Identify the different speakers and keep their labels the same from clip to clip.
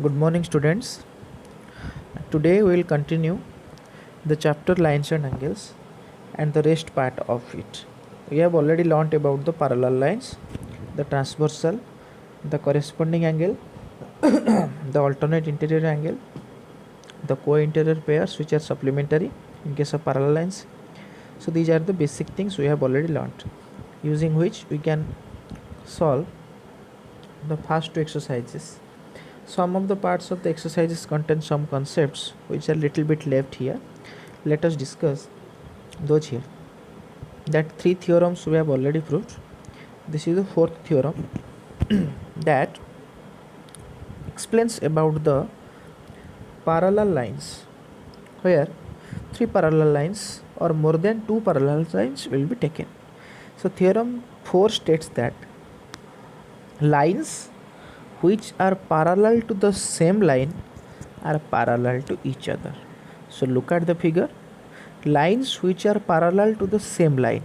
Speaker 1: Good morning, students. Today we will continue the chapter lines and angles and the rest part of it. We have already learnt about the parallel lines, the transversal, the corresponding angle, the alternate interior angle, the co-interior pairs which are supplementary in case of parallel lines. So these are the basic things we have already learnt, using which we can solve the first two exercises. Some of the parts of the exercises contain some concepts which are little bit left here. Let us discuss those here. That three theorems we have already proved. This is the fourth theorem that explains about the parallel lines, where three parallel lines or more than two parallel lines will be taken. So theorem 4 states that lines which are parallel to the same line are parallel to each other. So look at the figure. Lines which are parallel to the same line.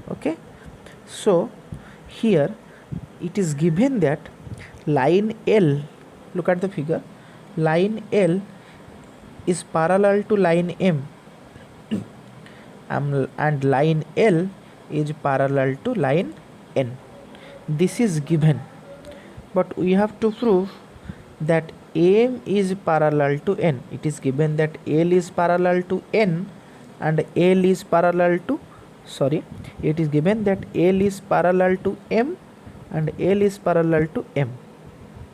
Speaker 1: Okay. So here it is given that line L, look at the figure, line L is parallel to line M and line L is parallel to line N. This is given, but we have to prove that M is parallel to N. It is given that L is parallel to N and L is parallel to, it is given that L is parallel to M and L is parallel to M.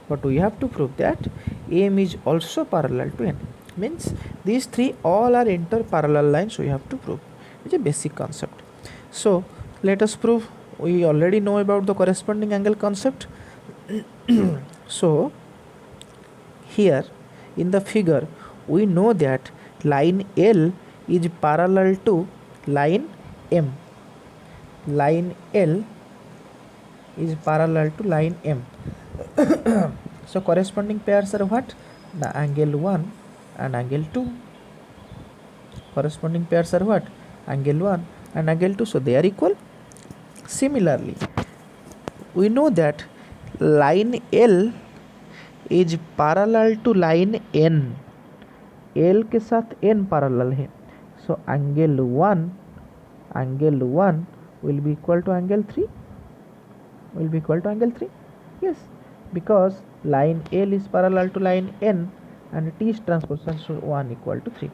Speaker 1: But we have to prove that M is also parallel to N. Means these three all are interparallel lines we have to prove. It's a basic concept. So let us prove. We already know about the corresponding angle concept. So here in the figure we know that line L is parallel to line M. Line L is parallel to line M. So corresponding pairs are what? The angle 1 and angle 2. Corresponding pairs are what? Angle 1 and angle 2. So they are equal. Similarly, we know that line L is parallel to line N. L के साथ N parallel है. So angle 1 will be equal to angle 3. Yes, because line L is parallel to line N and T is transversal, so 1 equal to 3.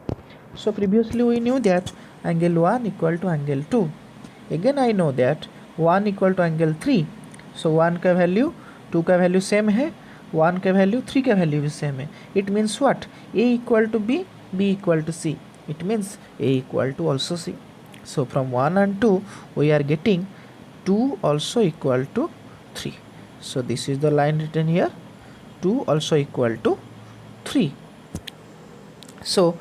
Speaker 1: So previously we knew that angle 1 equal to angle 2. Again I know that 1 equal to angle 3. So 1 का value 2 का value same है, 1 का value 3 का value भी same है. It means what? A equal to B, B equal to C. It means A equal to also C. So from 1 and 2 we are getting 2 also equal to 3. So this is the line written here, 2 also equal to 3. So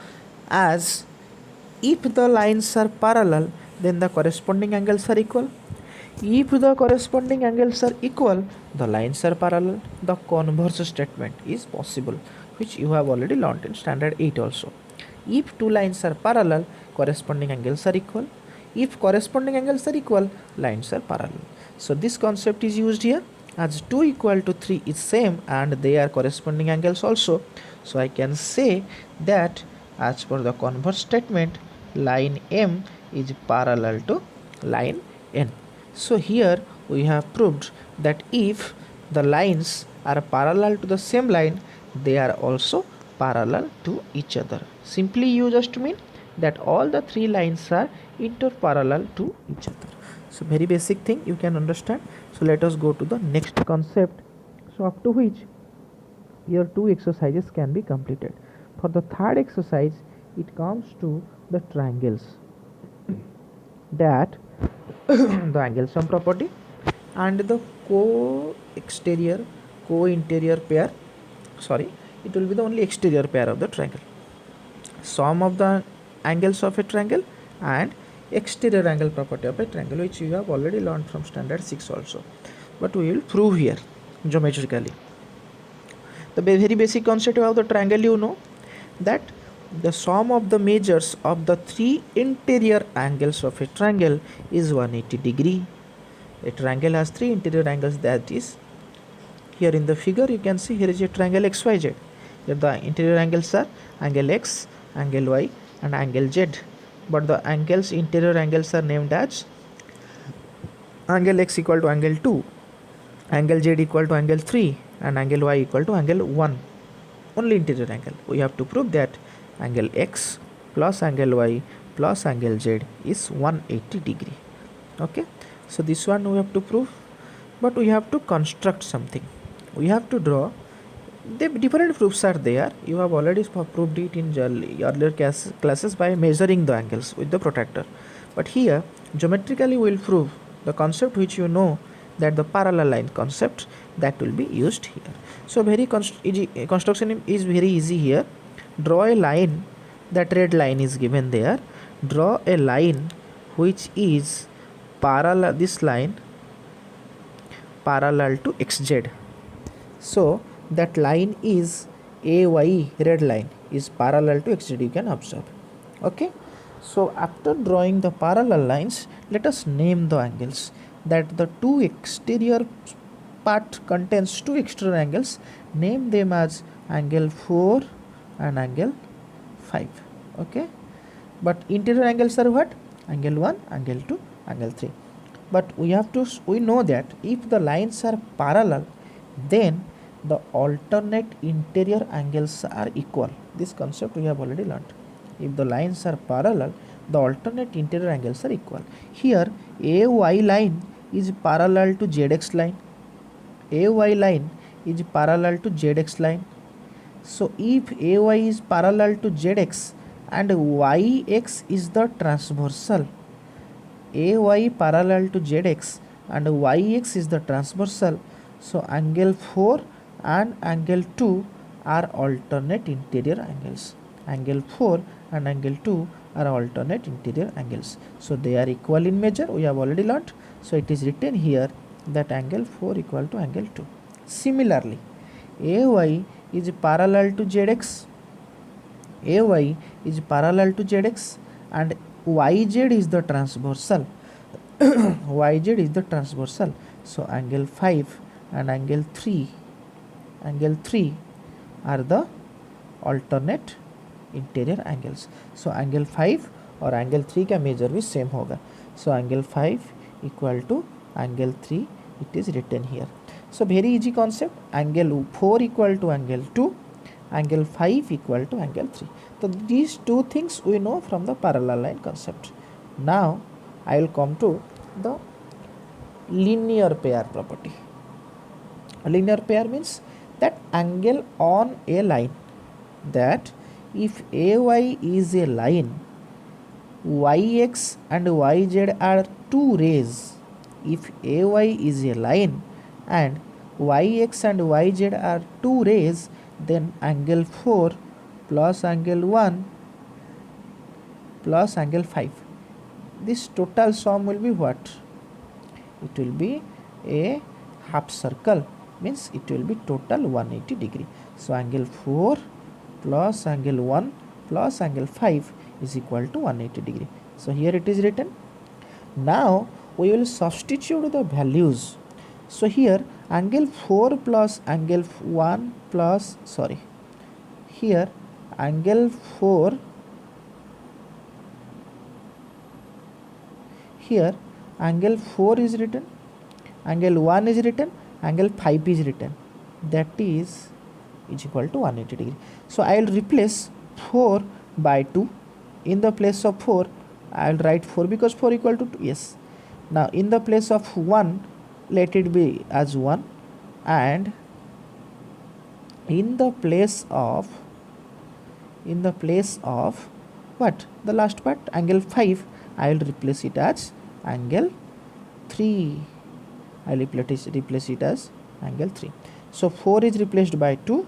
Speaker 1: as if the lines are parallel, then the corresponding angles are equal. If the corresponding angles are equal, the lines are parallel. The converse statement is possible, which you have already learnt in standard 8 also. If two lines are parallel, corresponding angles are equal. If corresponding angles are equal, lines are parallel. So this concept is used here, as 2 equal to 3 is same and they are corresponding angles also. So I can say that as per the converse statement, line M is parallel to line N. So here we have proved that if the lines are parallel to the same line, they are also parallel to each other. Simply you just mean that all the three lines are interparallel to each other. So very basic thing you can understand. So let us go to the next concept, so up to which your two exercises can be completed. For the third exercise, it comes to the triangles, that the angle sum property and the co-interior pair, it will be the only exterior pair of the triangle. Sum of the angles of a triangle and exterior angle property of a triangle, which you have already learned from standard 6 also, but we will prove here geometrically. The very basic concept of the triangle, you know that the sum of the measures of the three interior angles of a triangle is 180 degree. A triangle has three interior angles, that is, here in the figure you can see here is a triangle XYZ. Here the interior angles are angle x, angle y and angle z, but the interior angles are named as angle x equal to angle 2, angle z equal to angle 3 and angle y equal to angle 1. Only interior angle. We have to prove that angle x plus angle y plus angle z is 180 degree. Okay, so this one we have to prove, but we have to construct something. We have to draw. The different proofs are there. You have already proved it in earlier classes by measuring the angles with the protractor, but here geometrically we will prove the concept which you know, that the parallel line concept, that will be used here. So very construction is very easy here. Draw a line, that red line is given there. Draw a line which is parallel, this line parallel to xz. So that line is AY, red line is parallel to xz, you can observe. Okay, so after drawing the parallel lines, let us name the angles. That the two exterior part contains two exterior angles, name them as angle 4 and angle 5. Okay, but interior angles are what? Angle 1, angle 2, angle 3. But we know that if the lines are parallel, then the alternate interior angles are equal. This concept we have already learnt. If the lines are parallel, the alternate interior angles are equal. Here AY line is parallel to ZX line. AY line is parallel to ZX line. So if AY is parallel to ZX and YX is the transversal, AY parallel to ZX and YX is the transversal, so angle 4 and angle 2 are alternate interior angles. Angle 4 and angle 2 are alternate interior angles. So they are equal in measure, we have already learnt. So it is written here that angle 4 equal to angle 2. Similarly, AY is parallel to ZX. AY is parallel to ZX and YZ is the transversal. YZ is the transversal. So angle 5 and angle 3 are the alternate interior angles. So angle 5 और angle 3 का measure भी same होगा. So angle 5 equal to angle 3 it is written here. So very easy concept. Angle 4 equal to angle 2, angle 5 equal to angle 3. तो these two things we know from the parallel line concept. Now I will come to the linear pair property. A linear pair means that angle on a line, that if AY is a line, YX and YZ are two rays. If AY is a line and YX and YZ are two rays, then angle 4 plus angle 1 plus angle 5. This total sum will be what? It will be a half circle, means it will be total 180 degree. So angle 4 plus angle 1 plus angle 5 is equal to 180 degree. So here it is written. Now we will substitute the values. So here angle 4 plus angle 1 plus, sorry, here angle 4, here angle 4 is written, angle 1 is written, angle 5 is written, that is equal to 180 degree. So I will replace 4 by 2. In the place of 4 I will write 4 because 4 equal to 2. Yes. Now in the place of 1 let it be as 1, and in the place of what, the last part, angle 5, I will replace it as angle 3. I will replace it as angle 3. So 4 is replaced by 2,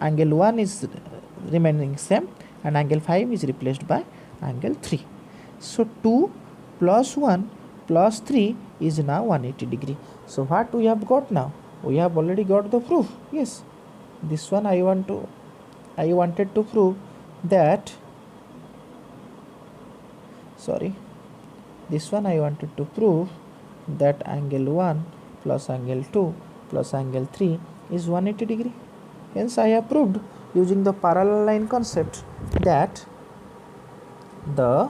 Speaker 1: angle 1 is remaining same, and angle 5 is replaced by angle 3. So 2 plus 1 plus 3 is now 180 degree. So what we have got now? We have already got the proof. Yes, this one I wanted to prove that, sorry, this one I wanted to prove that angle 1 plus angle 2 plus angle 3 is 180 degree. Hence I have proved using the parallel line concept, that the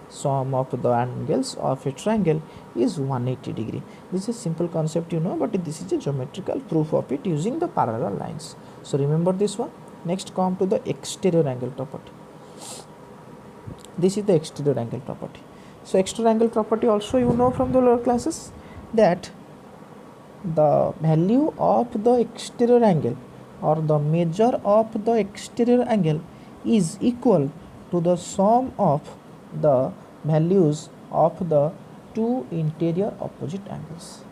Speaker 1: sum of the angles of a triangle is 180 degree. This is simple concept, you know, but this is a geometrical proof of it using the parallel lines. So remember this one. Next, come to the exterior angle property. This is the exterior angle property. So exterior angle property also you know from the lower classes, that the value of the exterior angle or the measure of the exterior angle is equal to the sum of the values of the two interior opposite angles.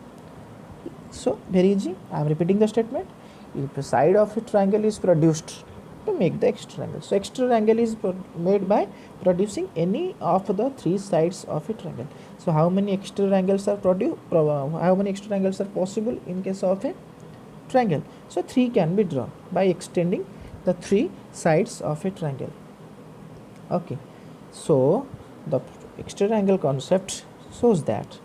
Speaker 1: So very easy, I am repeating the statement. If a side of a triangle is produced to make the exterior angle, so exterior angle is made by producing any of the three sides of a triangle. So how many exterior angles are how many exterior angles are possible in case of a triangle? So 3 can be drawn by extending the 3 sides of a triangle. Okay, so the exterior angle concept shows that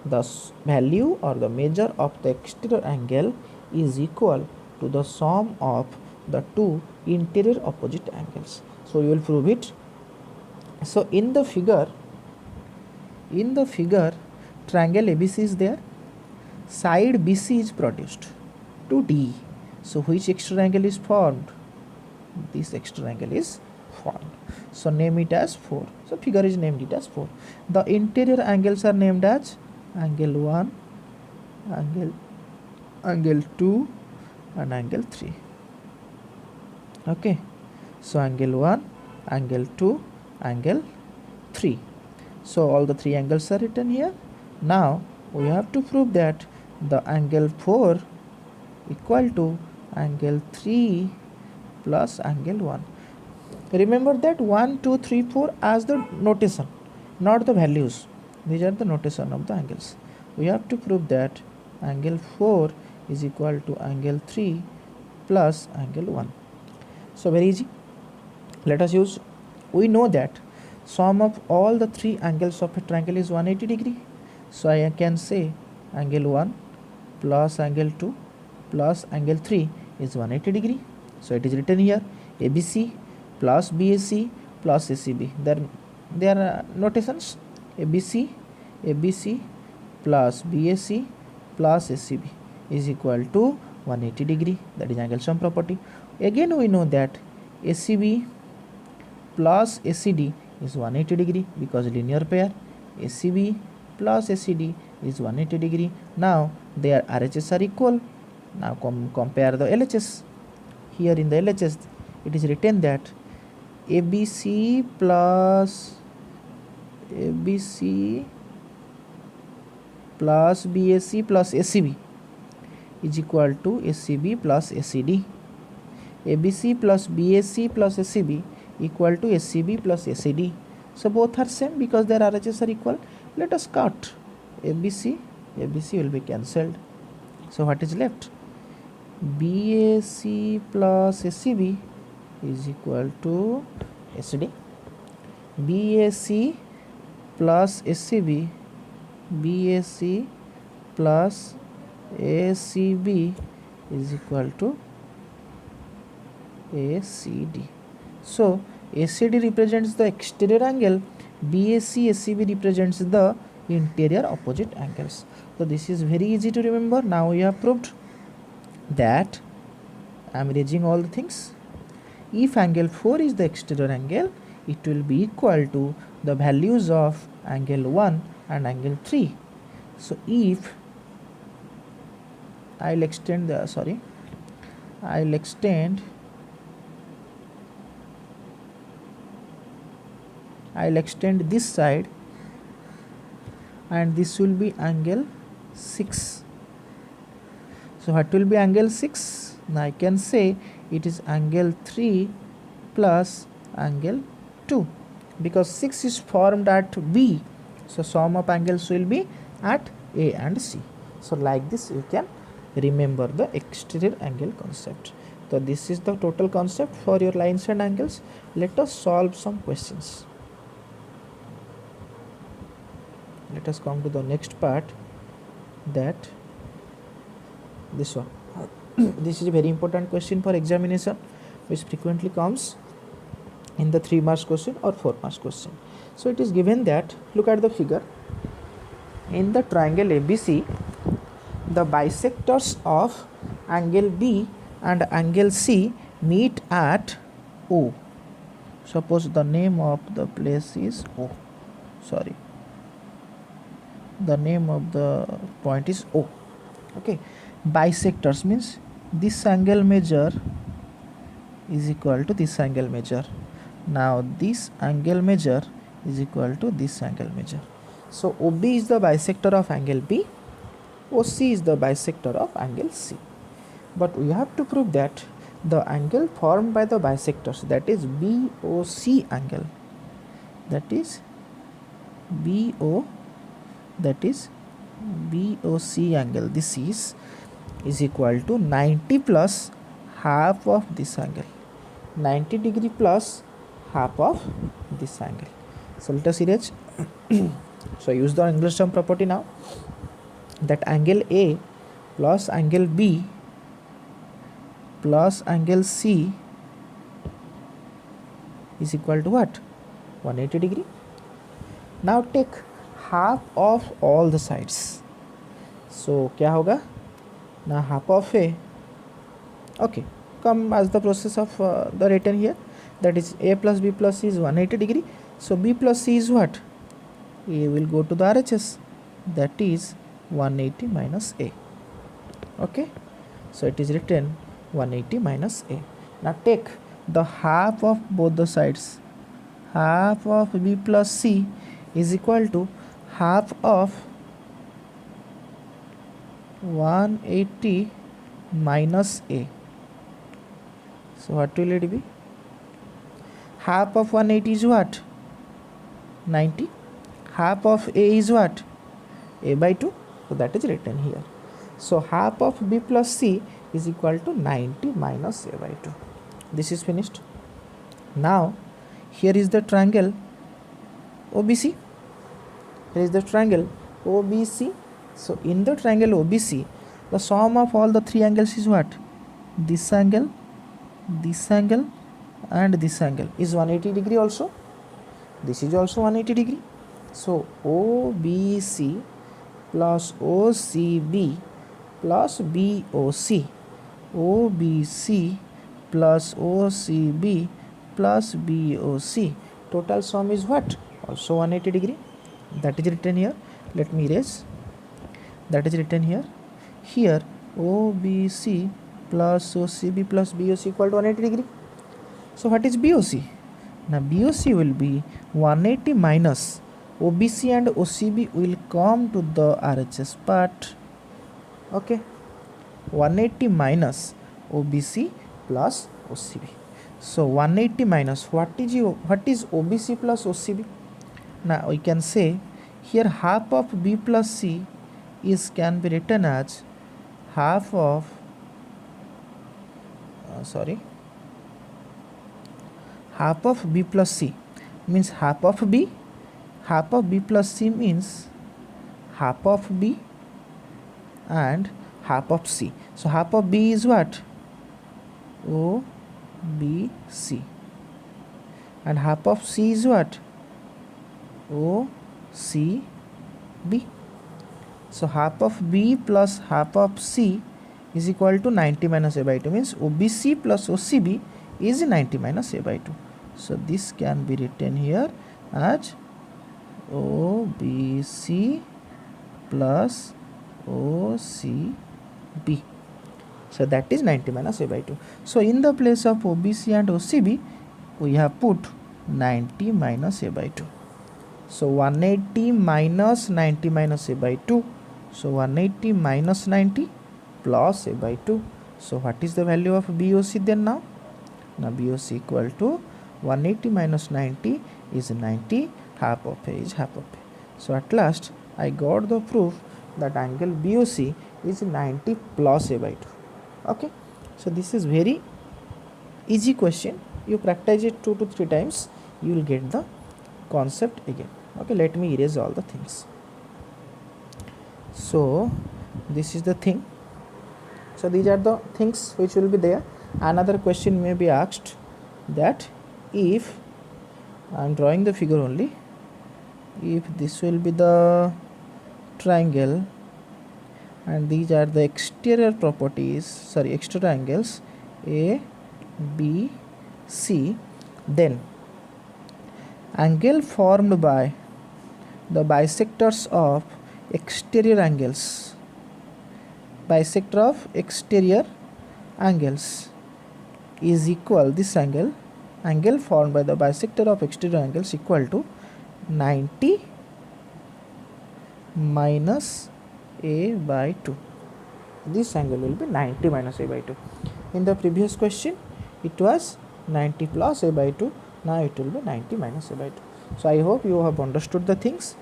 Speaker 1: the value or the measure of the exterior angle is equal to the sum of the two interior opposite angles. So you will prove it. So in the figure triangle ABC is there, side BC is produced to D. So which exterior angle is formed? This exterior angle is formed. So name it as 4. So figure is named it as 4. The interior angles are named as angle 1, angle 2 and angle 3. Okay, so angle 1, angle 2, angle 3. So all the 3 angles are written here. Now we have to prove that the angle 4 equal to angle 3 plus angle 1. Remember that 1, 2, 3, 4 as the notation, not the values. These are the notation of the angles. We have to prove that angle 4 is equal to angle 3 plus angle 1. So very easy. Let us use, we know that sum of all the 3 angles of a triangle is 180 degree. So I can say angle 1 plus angle 2 plus angle 3 is 180 degree. So it is written here ABC plus BAC plus ACB. There are notations ABC plus BAC plus ACB is equal to 180 degree. That is angle sum property. Again we know that ACB plus ACD is 180 degree because linear pair. ACB plus ACD is 180 degree. Now their RHS are equal. Now compare the LHS. Here in the LHS it is written that ABC plus BAC plus ACB is equal to ACB plus ACD. ABC plus BAC plus ACB equal to ACB plus ACD. So both are same because their RHS are equal. Let us cut ABC will be cancelled. So what is left? BAC plus ACB is equal to ACD. BAC plus ACB, BAC plus ACB is equal to ACD. So ACD represents the exterior angle, BAC ACB represents the interior opposite angles. So this is very easy to remember. Now we have proved that I am erasing all the things. If angle 4 is the exterior angle, it will be equal to the values of angle 1 and angle 3. So if I'll extend this side, and this will be angle 6. So what will be angle 6? Now I can say it is angle 3 plus angle 2 because 6 is formed at B. So sum of angles will be at A and C. So like this you can remember the exterior angle concept. So this is the total concept for your lines and angles. Let us solve some questions. Let us come to the next part, that this one. This is a very important question for examination. which frequently comes in the 3 marks question or 4 marks question. So it is given that, look at the figure. In the triangle ABC, the bisectors of angle B and angle C meet at O. Suppose the name of the place is O. Sorry, the name of the point is O. Okay, bisectors means this angle measure is equal to this angle measure. Now this angle measure is equal to this angle measure. So OB is the bisector of angle B, OC is the bisector of angle C. But we have to prove that the angle formed by the bisectors, that is BOC angle, that is BOC angle, this is equal to 90 plus half of this angle, 90 degree plus half of this angle. So let us erase. So use the English-term property now, that angle A plus angle B plus angle C is equal to what? 180 degree. Now take half of all the sides. So क्या होगा? Now half of A, okay, come as the process of the written here, that is A plus B plus C is 180 degree. So B plus C is what? A will go to the RHS, that is 180 minus A. Okay, so it is written 180 minus A. Now take the half of both the sides. Half of B plus C is equal to half of 180 minus A. So what will it be? Half of 180 is what? 90. Half of A is what? A by 2. So that is written here. So half of B plus C is equal to 90 minus A by 2. This is finished. Now here is the triangle OBC. Here is the triangle OBC. So in the triangle OBC, the sum of all the three angles is what? This angle, and this angle is 180 degree also. This is also 180 degree. So OBC plus OCB plus BOC, OBC plus OCB plus BOC, total sum is what? Also 180 degree. That is written here. Let me erase. That is written here. Here OBC plus OCB plus BOC equal to 180 degree. So what is BOC? Now BOC will be 180 minus OBC and OCB will come to the RHS part. Okay, 180 minus OBC plus OCB. So 180 minus what is OBC plus OCB? Now we can say here half of B plus C is can be written as half of half of B plus C means half of B plus C means half of B and half of C. So half of B is what? OBC, and half of C is what? OCB. So half of B plus half of C is equal to 90 minus A by 2, means OBC plus OCB is 90 minus A by 2. So this can be written here as OBC plus OCB. So that is 90 minus A by 2. So in the place of OBC and OCB, we have put 90 minus A by 2. So 180 minus 90 minus A by 2. So 180 minus 90 plus A by 2. So what is the value of BOC then now? Now BOC equal to 180 minus 90 is 90, half of A is half of A. So at last I got the proof that angle BOC is 90 plus A by 2. Okay, so this is very easy question. You practice it 2 to 3 times, you will get the concept again. Okay, let me erase all the things. So this is the thing. So these are the things which will be there. Another question may be asked that if I am drawing the figure only, if this will be the triangle and these are the exterior angles A, B, C, then angle formed by the bisectors of exterior angles, bisector of exterior angles is equal, this angle formed by the bisector of exterior angles equal to 90 minus a by 2. This angle will be 90 minus a by 2. In the previous question it was 90 plus a by 2, now it will be 90 minus a by 2. So I hope you have understood the things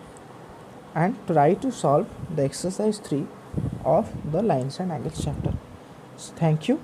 Speaker 1: and try to solve the exercise 3 of the lines and angles chapter. So thank you.